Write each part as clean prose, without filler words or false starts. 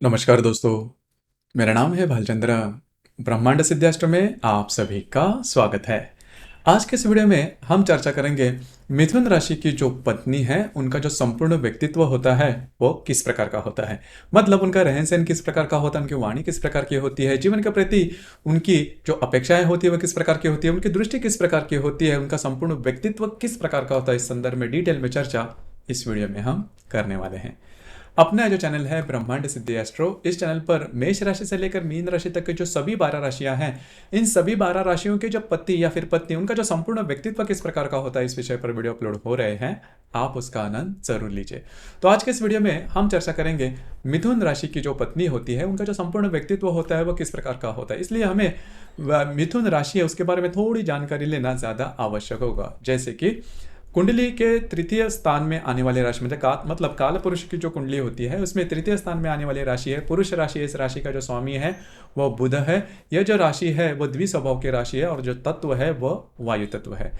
नमस्कार दोस्तों, मेरा नाम है भालचंद्र। ब्रह्मांड सिद्धाष्ट्र में आप सभी का स्वागत है। आज के इस वीडियो में हम चर्चा करेंगे मिथुन राशि की जो पत्नी है उनका जो संपूर्ण व्यक्तित्व होता है वो किस प्रकार का होता है। मतलब उनका रहन सहन किस प्रकार का होता है, उनकी वाणी किस प्रकार की होती है, जीवन के प्रति उनकी जो अपेक्षाएं होती है वो किस प्रकार की होती है, उनकी दृष्टि किस प्रकार की होती है, उनका संपूर्ण व्यक्तित्व किस प्रकार का होता है। इस संदर्भ में डिटेल में चर्चा इस वीडियो में हम करने वाले हैं। अपना जो चैनल है ब्रह्मांड सिद्धि एस्ट्रो, इस चैनल पर मेष राशि से लेकर मीन राशि तक के जो सभी 12 राशियां हैं, इन सभी 12 राशियों के जो पति या फिर पत्नी उनका जो संपूर्ण व्यक्तित्व किस प्रकार का होता है, इस विषय पर वीडियो अपलोड हो रहे हैं। आप उसका आनंद जरूर लीजिए। तो आज के इस वीडियो में हम चर्चा करेंगे मिथुन राशि की जो पत्नी होती है उनका जो संपूर्ण व्यक्तित्व होता है वो किस प्रकार का होता है। इसलिए हमें मिथुन राशि है उसके बारे में थोड़ी जानकारी लेना ज्यादा आवश्यक होगा। जैसे कि कुंडली के तृतीय स्थान में आने वाली राशि मतलब काल पुरुष की जो कुंडली होती है उसमें तृतीय स्थान में आने वाली राशि है पुरुष राशि। इस राशि का जो स्वामी है वो बुध है। यह जो राशि है वो द्विस्वभाव की राशि है और जो तत्व है वो वायु तत्व है।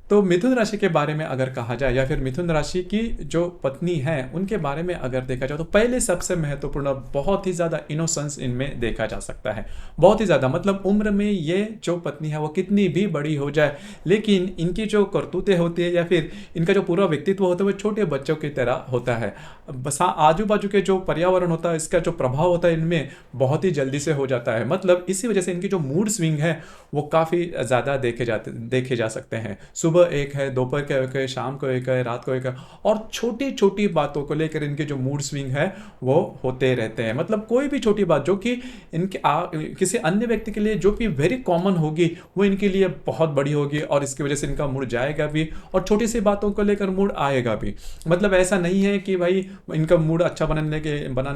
तो मिथुन राशि के बारे में अगर कहा जाए या फिर मिथुन राशि की जो पत्नी है उनके बारे में अगर देखा जाए तो पहले सबसे महत्वपूर्ण बहुत ही ज़्यादा इनोसेंस इनमें देखा जा सकता है। बहुत ही ज़्यादा मतलब उम्र में ये जो पत्नी है वो कितनी भी बड़ी हो जाए लेकिन इनकी जो करतूतें होती है या फिर इनका जो पूरा व्यक्तित्व होता है वो छोटे बच्चों की तरह होता है। बस आजू बाजू के जो पर्यावरण होता है इसका जो प्रभाव होता है इनमें बहुत ही जल्दी से हो जाता है। मतलब इसी वजह से इनकी जो मूड स्विंग है वो काफ़ी ज़्यादा देखे जा सकते हैं। सुबह एक है, दोपहर का एक है, शाम को एक है, रात को एक है और छोटी छोटी बातों को लेकर इनके जो मूड स्विंग है वो होते रहते हैं। मतलब कोई भी छोटी बात जो कि किसी अन्य व्यक्ति के लिए जो कि वेरी कॉमन होगी वो इनके लिए बहुत बड़ी होगी और इसकी वजह से इनका मूड जाएगा भी और छोटी सी बातों को लेकर मूड आएगा भी। मतलब ऐसा नहीं है कि भाई इनका मूड अच्छा बनाने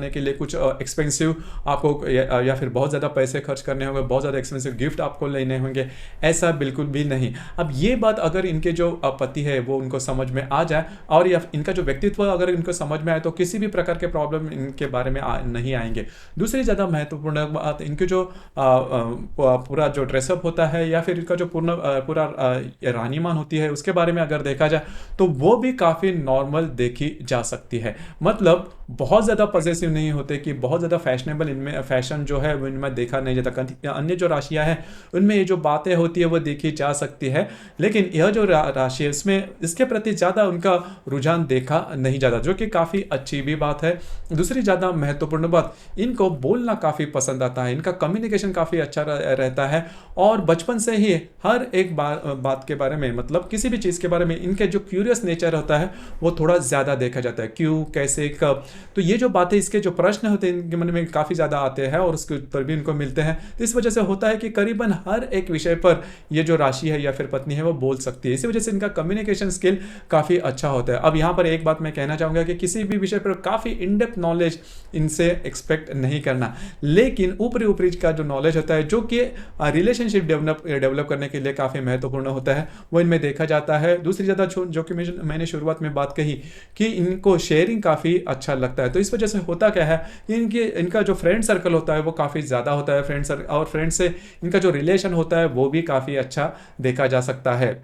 के लिए कुछ एक्सपेंसिव आपको या फिर बहुत ज़्यादा पैसे खर्च करने होंगे, बहुत ज़्यादा एक्सपेंसिव गिफ्ट आपको लेने होंगे, ऐसा बिल्कुल भी नहीं। अब ये बात अगर इनके जो पति है वो उनको समझ में आ जाए और या इनका जो व्यक्तित्व अगर इनको समझ में आए तो किसी भी प्रकार के प्रॉब्लम इनके बारे में नहीं आएंगे। दूसरी ज़्यादा महत्वपूर्ण बात इनके जो पूरा जो ड्रेसअप होता है या फिर इनका जो पूरा रानीमान होती है उसके बारे में अगर देखा जाए तो वो भी काफ़ी नॉर्मल देखी जा सकती है। मतलब बहुत ज़्यादा पॉजिटिव नहीं होते कि बहुत ज़्यादा फैशनेबल इनमें फैशन जो है वो इनमें देखा नहीं जाता। अन्य जो राशियां हैं उनमें ये जो बातें होती है वो देखी जा सकती है लेकिन यह जो राशि है इसमें इसके प्रति ज़्यादा उनका रुझान देखा नहीं जाता, जो कि काफ़ी अच्छी भी बात है। दूसरी ज़्यादा महत्वपूर्ण बात, इनको बोलना काफ़ी पसंद आता है, इनका कम्युनिकेशन काफ़ी अच्छा रहता है और बचपन से ही हर एक बात के बारे में मतलब किसी भी चीज़ के बारे में इनके जो क्यूरियस नेचर होता है वो थोड़ा ज़्यादा देखा जाता है। क्यों, कैसे, कब, तो ये जो बातें इसके जो प्रश्न होते हैं इनके मन में काफ़ी ज़्यादा आते हैं और उसके उत्तर भी इनको मिलते हैं। तो इस वजह से होता है कि करीबन हर एक विषय पर ये जो राशि है या फिर पत्नी है वो बोल सकती है। इसी वजह से इनका कम्युनिकेशन स्किल काफ़ी अच्छा होता है। अब यहाँ पर एक बात मैं कहना चाहूँगा कि किसी भी विषय पर काफ़ी इन डेप्थ नॉलेज इनसे एक्सपेक्ट नहीं करना, लेकिन ऊपरी ऊपरी का जो नॉलेज होता है जो कि रिलेशनशिप डेवलप करने के लिए काफ़ी महत्वपूर्ण होता है वो इनमें देखा जाता है। दूसरी ज़्यादा जो कि मैंने शुरुआत में बात कही कि इनको शेयरिंग काफ़ी अच्छा लगता है। तो इस वजह से होता क्या है कि इनका जो फ्रेंड सर्कल होता है वो काफ़ी ज़्यादा होता है। फ्रेंड से इनका जो रिलेशन होता है वो भी काफ़ी अच्छा देखा जा सकता है।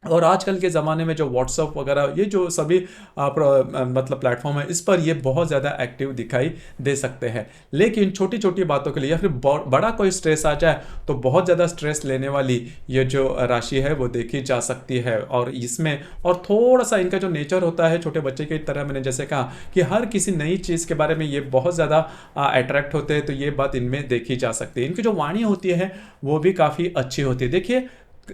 और आजकल के ज़माने में जो व्हाट्सअप वगैरह ये जो सभी मतलब प्लेटफॉर्म है इस पर ये बहुत ज़्यादा एक्टिव दिखाई दे सकते हैं। लेकिन छोटी छोटी बातों के लिए या फिर बड़ा कोई स्ट्रेस आ जाए तो बहुत ज़्यादा स्ट्रेस लेने वाली ये जो राशि है वो देखी जा सकती है। और इसमें और थोड़ा सा इनका जो नेचर होता है छोटे बच्चे की तरह, मैंने जैसे कहा कि हर किसी नई चीज़ के बारे में ये बहुत ज़्यादा अट्रैक्ट होते हैं, तो ये बात इनमें देखी जा सकती है। इनकी जो वाणी होती है वो भी काफ़ी अच्छी होती है। देखिए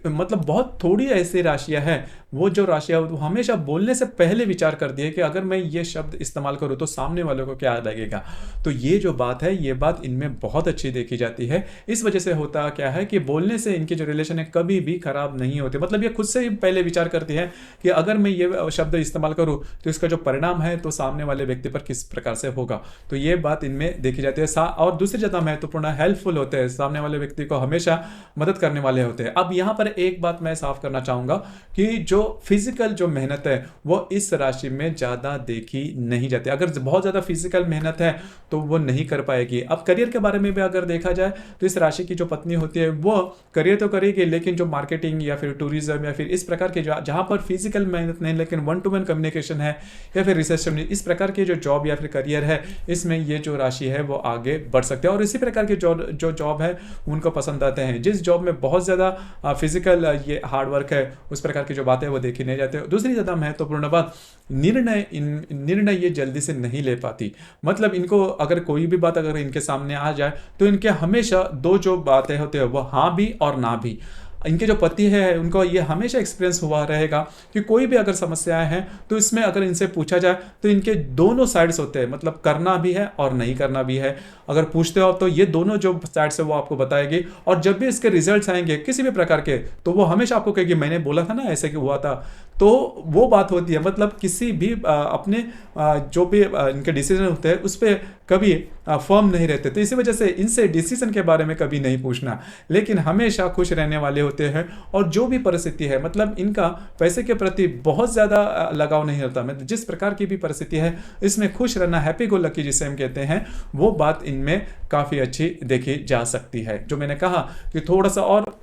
मतलब बहुत थोड़ी ऐसी राशियां हैं वो जो राशियां वो हमेशा बोलने से पहले विचार करती है कि अगर मैं ये शब्द इस्तेमाल करूँ तो सामने वालों को क्या लगेगा। तो ये जो बात है ये बात इनमें बहुत अच्छी देखी जाती है। इस वजह से होता क्या है कि बोलने से इनकी जो रिलेशन है कभी भी खराब नहीं होते। मतलब ये खुद से ही पहले विचार करती है कि अगर मैं ये शब्द इस्तेमाल करूँ तो इसका जो परिणाम है तो सामने वाले व्यक्ति पर किस प्रकार से होगा। तो ये बात इनमें देखी जाती है। और दूसरी ज़्यादा महत्वपूर्ण हेल्पफुल होते हैं, सामने वाले व्यक्ति को हमेशा मदद करने वाले होते हैं। अब यहाँ पर पर एक बात मैं साफ करना चाहूंगा कि जो फिजिकल जो मेहनत है वो इस राशि में ज़्यादा देखी नहीं जाती। अगर बहुत ज़्यादा फिजिकल मेहनत है तो वो नहीं कर पाएगी। अब करियर के बारे में भी अगर देखा जाए तो इस राशि की जो पत्नी होती है वो करियर तो करेगी, लेकिन जो मार्केटिंग या फिर टूरिज्म या फिर इस प्रकार के जहाँ पर फिजिकल मेहनत नहीं लेकिन वन टू वन कम्युनिकेशन है या फिर रिसेप्शन, इस प्रकार के जो जॉब या फिर करियर है, इसमें ये जो राशि है वो आगे बढ़ सकते हैं और इसी प्रकार के जो जॉब है उनको पसंद आते हैं। जिस जॉब में बहुत ज़्यादा फिजिकल ये हार्डवर्क है उस प्रकार की जो बातें वो देखी नहीं जाती। दूसरी ज़्यादा महत्वपूर्ण बात, निर्णय ये जल्दी से नहीं ले पाती। मतलब इनको अगर कोई भी बात अगर इनके सामने आ जाए तो इनके हमेशा दो जो बातें होते हैं वो हाँ भी और ना भी। इनके जो पति है उनको ये हमेशा एक्सपीरियंस हुआ रहेगा कि कोई भी अगर समस्याएं हैं तो इसमें अगर इनसे पूछा जाए तो इनके दोनों साइड्स होते हैं, मतलब करना भी है और नहीं करना भी है। अगर पूछते हो तो ये दोनों जो साइड्स है वो आपको बताएगी और जब भी इसके रिजल्ट्स आएंगे किसी भी प्रकार के तो वो हमेशा आपको कहेगी मैंने बोला था ना ऐसे कि हुआ था। तो वो बात होती है, मतलब किसी भी अपने जो भी इनके डिसीजन होते हैं उस पर कभी फर्म नहीं रहते। तो इसी वजह से इनसे डिसीजन के बारे में कभी नहीं पूछना, लेकिन हमेशा खुश रहने वाले होते हैं और जो भी परिस्थिति है, मतलब इनका पैसे के प्रति बहुत ज़्यादा लगाव नहीं होता। मतलब जिस प्रकार की भी परिस्थिति है इसमें खुश रहना, हैप्पी गो लकी जिसे हम कहते हैं, वो बात इनमें काफ़ी अच्छी देखी जा सकती है। जो मैंने कहा कि थोड़ा सा और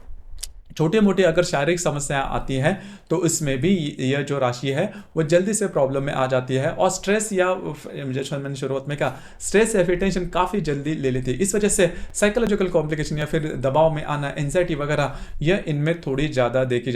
छोटे मोटे अगर शारीरिक समस्याएं आती हैं तो इसमें भी यह जो राशि है वो जल्दी से प्रॉब्लम में आ जाती है और स्ट्रेस या जैसे मैंने शुरुआत में कहा स्ट्रेस या फिर टेंशन काफ़ी जल्दी ले लेती है। इस वजह से साइकोलॉजिकल कॉम्प्लिकेशन या फिर दबाव में आना, एंजाइटी वगैरह, यह इनमें थोड़ी ज़्यादा देखी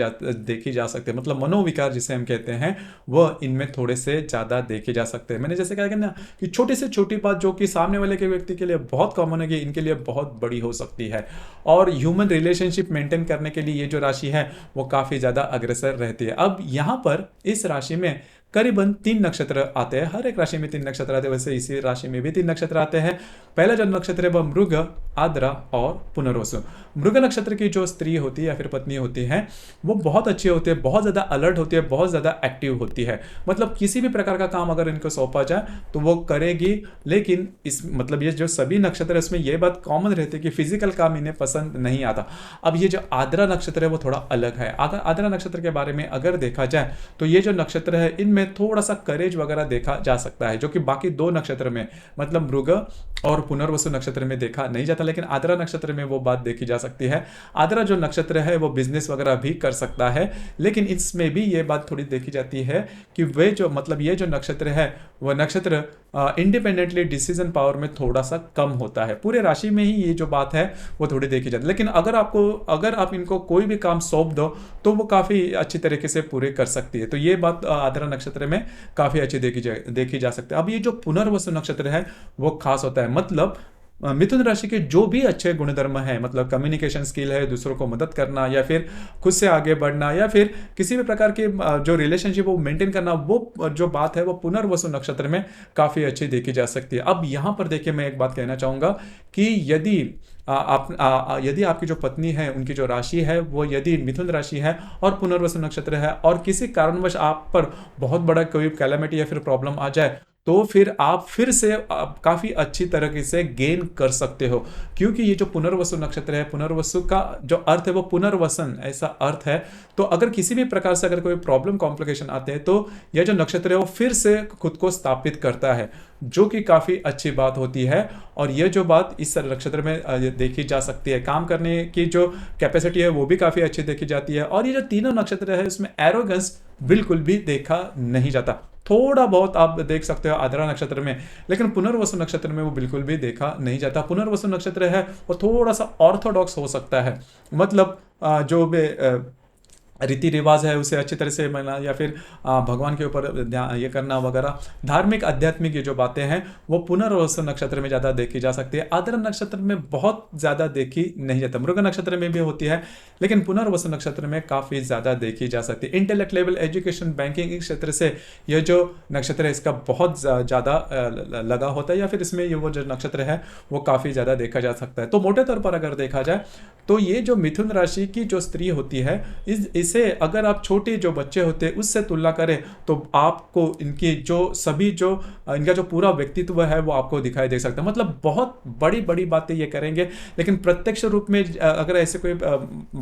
जा सकती है। मतलब मनोविकार जिसे हम कहते हैं वह इनमें थोड़े से ज़्यादा देखे जा सकते हैं। मैंने जैसे कहा कि ना कि छोटी से छोटी बात जो कि सामने वाले के व्यक्ति के लिए बहुत कॉमन है कि इनके लिए बहुत बड़ी हो सकती है। और ह्यूमन रिलेशनशिप मेंटेन करने के लिए ये जो राशि है वो काफी ज्यादा अग्रसर रहती है। अब यहां पर इस राशि में करीबन 3 नक्षत्र आते हैं। हर एक राशि में 3 नक्षत्र आते हैं, वैसे इसी राशि में भी 3 नक्षत्र आते हैं। पहला जो नक्षत्र है वह मृग, आद्रा और पुनर्वसु। मृग नक्षत्र की जो स्त्री होती है या फिर पत्नी होती है वो बहुत अच्छी होती है, बहुत ज़्यादा अलर्ट होती है, बहुत ज़्यादा एक्टिव होती है। मतलब किसी भी प्रकार का काम अगर इनको सौंपा जाए तो वो करेगी। लेकिन इस मतलब ये जो सभी नक्षत्र है उसमें ये बात कॉमन रहती है कि फिजिकल काम इन्हें पसंद नहीं आता। अब ये जो आद्रा नक्षत्र है वो थोड़ा अलग है। आद्रा नक्षत्र के बारे में अगर देखा जाए तो ये जो नक्षत्र है इनमें थोड़ा सा करेज वगैरह देखा जा सकता है, जो कि बाकी 2 नक्षत्र में मतलब मृग और पुनर्वसु नक्षत्र में देखा नहीं जाता, लेकिन आद्रा नक्षत्र में वो बात देखी जा सकती है। आद्रा जो नक्षत्र है वो बिजनेस वगैरह भी कर सकता है, लेकिन इसमें भी ये बात थोड़ी देखी जाती है कि वे जो मतलब ये जो नक्षत्र है वह नक्षत्र इंडिपेंडेंटली डिसीजन पावर में थोड़ा सा कम होता है। पूरे राशि में ही ये जो बात है वो थोड़ी देखी जाती है। लेकिन अगर आप इनको कोई भी काम सौंप दो तो वो काफ़ी अच्छी तरीके से पूरे कर सकती है। तो ये बात आद्रा नक्षत्र में काफ़ी अच्छी देखी जा सकती है। अब ये जो पुनर्वसु नक्षत्र है वो खास होता है। मतलब मिथुन राशि के जो भी अच्छे गुणधर्म है, मतलब कम्युनिकेशन स्किल है, दूसरों को मदद करना या फिर खुद से आगे बढ़ना या फिर किसी भी प्रकार के जो रिलेशनशिप वो मेंटेन करना, वो जो बात है वो पुनर्वसु नक्षत्र में काफ़ी अच्छी देखी जा सकती है। अब यहाँ पर देखिए मैं एक बात कहना चाहूँगा कि यदि आपकी जो पत्नी है उनकी जो राशि है वो यदि मिथुन राशि है और पुनर्वसु नक्षत्र है और किसी कारणवश आप पर बहुत बड़ा कोई कैलेमिटी या फिर प्रॉब्लम आ जाए तो फिर आप फिर से काफ़ी अच्छी तरीके से गेन कर सकते हो, क्योंकि ये जो पुनर्वसु नक्षत्र है, पुनर्वसु का जो अर्थ है वो पुनर्वसन ऐसा अर्थ है। तो अगर किसी भी प्रकार से अगर कोई प्रॉब्लम कॉम्प्लिकेशन आते हैं तो यह जो नक्षत्र है वो फिर से खुद को स्थापित करता है, जो कि काफ़ी अच्छी बात होती है। और ये जो बात इस नक्षत्र में देखी जा सकती है, काम करने की जो कैपेसिटी है वो भी काफ़ी अच्छी देखी जाती है। और ये जो तीनों नक्षत्र है उसमें एरोगेंस बिल्कुल भी देखा नहीं जाता। थोड़ा बहुत आप देख सकते हो आद्रा नक्षत्र में, लेकिन पुनर्वसु नक्षत्र में वो बिल्कुल भी देखा नहीं जाता। पुनर्वसु नक्षत्र है वो थोड़ा सा ऑर्थोडॉक्स हो सकता है, मतलब जो भी रीति रिवाज है उसे अच्छी तरह से मानना या फिर भगवान के ऊपर ध्यान ये करना वगैरह, धार्मिक आध्यात्मिक ये जो बातें हैं वो पुनर्वसु नक्षत्र में ज़्यादा देखी जा सकती है। आद्रा नक्षत्र में बहुत ज़्यादा देखी नहीं जाता। मृग नक्षत्र में भी होती है लेकिन पुनर्वसु नक्षत्र में काफ़ी ज़्यादा देखी जा सकती है। इंटेलेक्ट लेवल, एजुकेशन, बैंकिंग इस क्षेत्र से यह जो नक्षत्र है इसका बहुत ज़्यादा लगा होता है, या फिर इसमें ये वो जो नक्षत्र है वो काफ़ी ज़्यादा देखा जा सकता है। तो मोटे तौर पर अगर देखा जाए तो ये जो मिथुन राशि की जो स्त्री होती है इस इसे अगर आप छोटे जो बच्चे होते हैं उससे तुलना करें तो आपको इनकी जो सभी जो इनका जो पूरा व्यक्तित्व है वो आपको दिखाई दे सकता है। मतलब बहुत बड़ी बड़ी बातें ये करेंगे, लेकिन प्रत्यक्ष रूप में अगर ऐसे कोई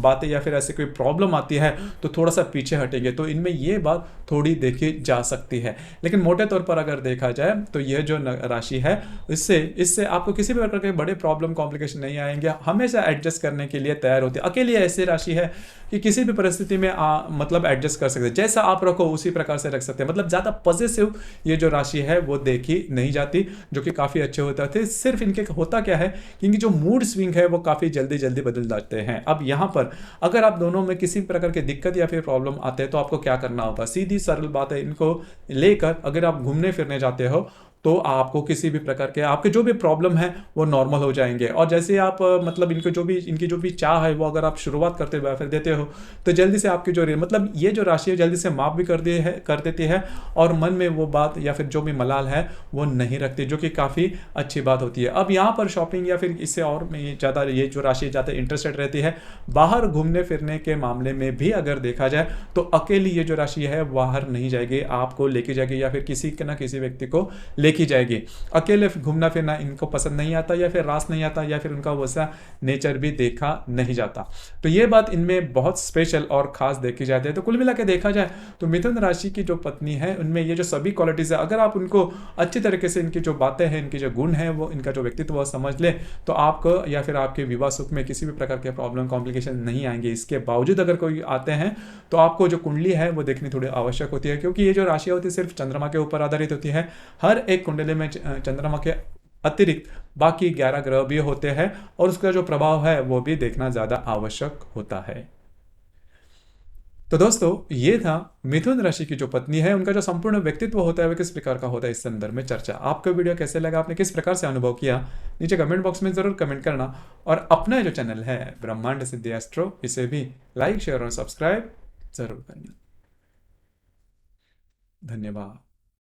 बातें या फिर ऐसे कोई प्रॉब्लम आती है तो थोड़ा सा पीछे हटेंगे। तो इनमें ये बात थोड़ी देखी जा सकती है, लेकिन मोटे तौर पर अगर देखा जाए तो यह जो राशि है इससे इससे आपको किसी भी प्रकार के बड़े प्रॉब्लम कॉम्प्लिकेशन नहीं आएंगे, हमेशा एडजस्ट करने के लिए तैयार होती है। अकेली ऐसी राशि है कि किसी भी परिस्थिति में मतलब एडजस्ट कर सकते हैं, जैसा आप रखो उसी प्रकार से रख सकते हैं। मतलब ज़्यादा पॉजिटिव ये जो राशि है वो देखी नहीं जाती, जो कि काफ़ी अच्छे होते थे। सिर्फ इनके होता क्या है कि इनकी जो मूड स्विंग है वो काफ़ी जल्दी जल्दी बदल जाते हैं। अब यहाँ पर अगर आप दोनों में किसी प्रकार की दिक्कत या फिर प्रॉब्लम आते हैं तो आपको क्या करना होगा, सीधी सरल बात है। इनको लेकर अगर आप घूमने फिरने जाते हो तो आपको किसी भी प्रकार के आपके जो भी प्रॉब्लम है वो नॉर्मल हो जाएंगे। और जैसे आप मतलब इनकी जो भी चाह है वो अगर आप शुरुआत करते हो या फिर देते हो तो जल्दी से आपकी जो मतलब ये जो राशि है जल्दी से माफ भी कर देती है और मन में वो बात या फिर जो भी मलाल है वो नहीं रखती, जो कि काफ़ी अच्छी बात होती है। अब यहाँ पर शॉपिंग या फिर इससे और ज़्यादा ये जो राशि ज़्यादा इंटरेस्टेड रहती है बाहर घूमने फिरने के मामले में भी अगर देखा जाए तो अकेली ये जो राशि है बाहर नहीं जाएगी, आपको लेके जाएगी या फिर किसी ना किसी व्यक्ति को की जाएगी। अकेले घूमना फिरना इनको पसंद नहीं आता या फिर रास नहीं आता या फिर उनका वैसा नेचर भी देखा नहीं जाता। तो ये बात इनमें बहुत स्पेशल और खास देखी जाती है। तो कुल मिला के देखा जाए तो मिथुन राशि की जो पत्नी है उनमें ये जो सभी क्वालिटीज है, अगर आप उनको अच्छी तरीके से इनकी जो बातें हैं, इनकी जो गुण है, वो इनका जो व्यक्तित्व समझ ले तो आपको या फिर आपके विवाह सुख में किसी भी प्रकार के प्रॉब्लम कॉम्प्लिकेशन नहीं आएंगे। इसके बावजूद अगर कोई आते हैं तो आपको जो कुंडली है वो देखनी थोड़ी आवश्यक होती है, क्योंकि ये जो राशि होती है सिर्फ चंद्रमा के ऊपर आधारित होती है। हर एक कुंडली में चंद्रमा के अतिरिक्त बाकी 11 ग्रह भी होते हैं और उसका जो प्रभाव है वो भी देखना ज्यादा आवश्यक होता है। तो दोस्तों ये था मिथुन राशि की जो पत्नी है उनका जो संपूर्ण व्यक्तित्व होता है वो किस प्रकार का होता है, इस संदर्भ में चर्चा। आपको वीडियो कैसे लगा, आपने किस प्रकार से अनुभव किया, नीचे कमेंट बॉक्स में जरूर कमेंट करना। और अपना जो चैनल है ब्रह्मांड सिद्धि एस्ट्रो, इसे भी लाइक शेयर और सब्सक्राइब जरूर करना। धन्यवाद।